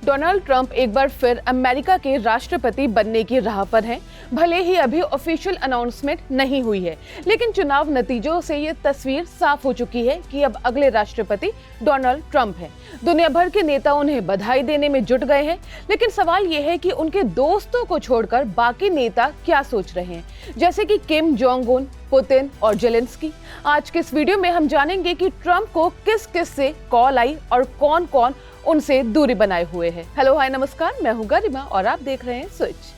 Donald Trump एक बार फिर America के राष्ट्रपति बनने की राह पर हैं। भले ही अभी ऑफिशियल अनाउंसमेंट नहीं हुई है, लेकिन चुनाव नतीजों से ये तस्वीर साफ हो चुकी है कि अब अगले राष्ट्रपति डोनाल्ड ट्रंप हैं। दुनिया भर के नेता उन्हें बधाई देने में जुट गए हैं, लेकिन सवाल ये है कि उनके दोस्तों को छोड़कर बाकी नेता क्या सोच रहे हैं, जैसे कि किम जोंग उन, पुतिन और जेलेंस्की। आज के इस वीडियो में हम जानेंगे कि ट्रंप को किस किस से कॉल आई और कौन कौन उनसे दूरी बनाए हुए है। हेलो हाय नमस्कार, मैं हूं गरिमा और आप देख रहे हैं स्विच।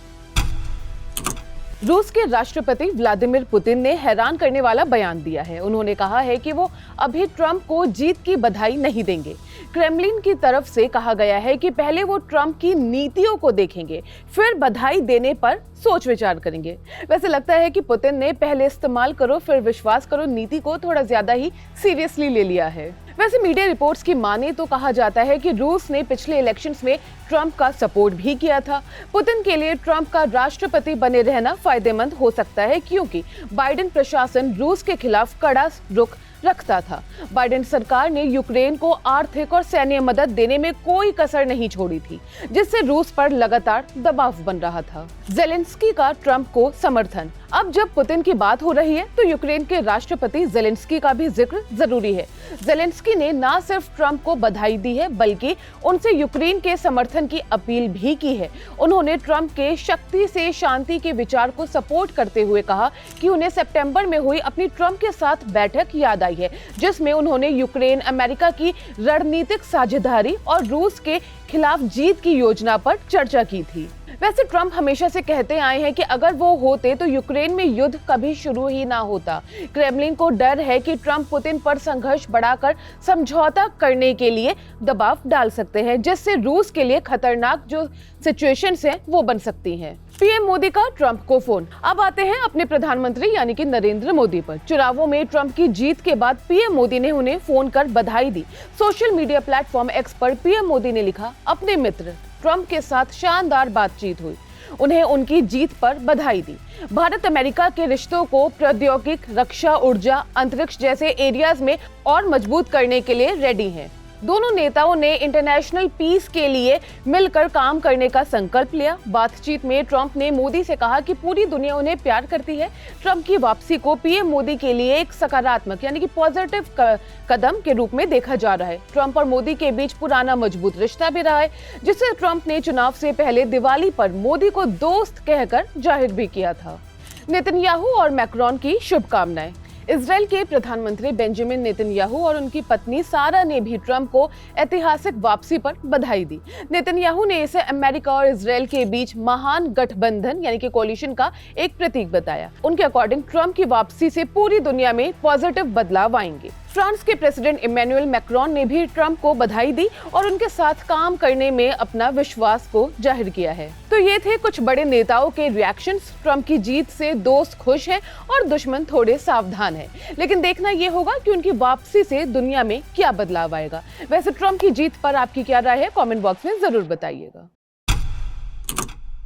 रूस के राष्ट्रपति व्लादिमीर पुतिन ने हैरान करने वाला बयान दिया है। उन्होंने कहा है कि वो अभी ट्रंप को जीत की बधाई नहीं देंगे। क्रेमलिन की तरफ से कहा गया है कि पहले वो ट्रंप की नीतियों को देखेंगे, फिर बधाई देने पर सोच विचार करेंगे। वैसे लगता है कि पुतिन ने पहले इस्तेमाल करो फिर विश्वास करो नीति को थोड़ा ज्यादा ही सीरियसली ले लिया है। वैसे मीडिया रिपोर्ट्स की माने तो कहा जाता है कि रूस ने पिछले इलेक्शंस में ट्रंप का सपोर्ट भी किया था। पुतिन के लिए ट्रंप का राष्ट्रपति बने रहना फायदेमंद हो सकता है, क्योंकि बाइडेन प्रशासन रूस के खिलाफ कड़ा रुख रखता था। बाइडेन सरकार ने यूक्रेन को आर्थिक और सैन्य मदद देने में कोई कसर नहीं छोड़ी थी, जिससे रूस पर लगातार दबाव बन रहा था। जेलेंस्की का ट्रंप को समर्थन। अब जब पुतिन की बात हो रही है तो यूक्रेन के राष्ट्रपति जेलेंस्की का भी जिक्र जरूरी है। जेलेंस्की ने न सिर्फ ट्रंप को बधाई दी है, बल्कि उनसे यूक्रेन के समर्थन की अपील भी की है। उन्होंने ट्रंप के शक्ति से शांति के विचार को सपोर्ट करते हुए कहा कि उन्हें सितंबर में हुई अपनी ट्रंप के साथ बैठक याद आई है, जिसमें उन्होंने यूक्रेन अमेरिका की रणनीतिक साझेदारी और रूस के खिलाफ जीत की योजना पर चर्चा की थी। वैसे ट्रंप हमेशा से कहते आए हैं कि अगर वो होते तो यूक्रेन में युद्ध कभी शुरू ही ना होता। क्रेमलिन को डर है कि ट्रंप पुतिन पर संघर्ष बढ़ाकर समझौता करने के लिए दबाव डाल सकते हैं, जिससे रूस के लिए खतरनाक जो सिचुएशंस हैं वो बन सकती हैं। पीएम मोदी का ट्रंप को फोन। अब आते हैं अपने प्रधानमंत्री यानी कि नरेंद्र मोदी पर। चुनावों में ट्रंप की जीत के बाद पीएम मोदी ने उन्हें फोन कर बधाई दी। सोशल मीडिया प्लेटफॉर्म एक्स पर पीएम मोदी ने लिखा, अपने मित्र ट्रंप के साथ शानदार बातचीत हुई, उन्हें उनकी जीत पर बधाई दी। भारत अमेरिका के रिश्तों को प्रौद्योगिक, रक्षा, ऊर्जा, अंतरिक्ष जैसे एरियाज में और मजबूत करने के लिए रेडी हैं। दोनों नेताओं ने इंटरनेशनल पीस के लिए मिलकर काम करने का संकल्प लिया। बातचीत में ट्रंप ने मोदी से कहा कि पूरी दुनिया उन्हें प्यार करती है। ट्रंप की वापसी को पीएम मोदी के लिए एक सकारात्मक यानी कि पॉजिटिव कदम के रूप में देखा जा रहा है। ट्रंप और मोदी के बीच पुराना मजबूत रिश्ता भी रहा है, जिससे ट्रंप ने चुनाव से पहले दिवाली पर मोदी को दोस्त कहकर जाहिर भी किया था। नेतन्याहू और मैक्रोन की शुभकामनाएं। इजराइल के प्रधानमंत्री बेंजामिन नेतन्याहू और उनकी पत्नी सारा ने भी ट्रंप को ऐतिहासिक वापसी पर बधाई दी। नेतन्याहू ने इसे अमेरिका और इजराइल के बीच महान गठबंधन यानी कि कोलिशन का एक प्रतीक बताया। उनके अकॉर्डिंग ट्रंप की वापसी से पूरी दुनिया में पॉजिटिव बदलाव आएंगे। फ्रांस के प्रेसिडेंट इमैनुअल मैक्रोन ने भी ट्रंप को बधाई दी और उनके साथ काम करने में अपना विश्वास को जाहिर किया है। तो ये थे कुछ बड़े नेताओं के रिएक्शंस। ट्रंप की जीत से दोस्त खुश हैं और दुश्मन थोड़े सावधान हैं, लेकिन देखना ये होगा कि उनकी वापसी से दुनिया में क्या बदलाव आएगा। वैसे ट्रंप की जीत पर आपकी क्या राय है, कमेंट बॉक्स में जरूर बताइएगा।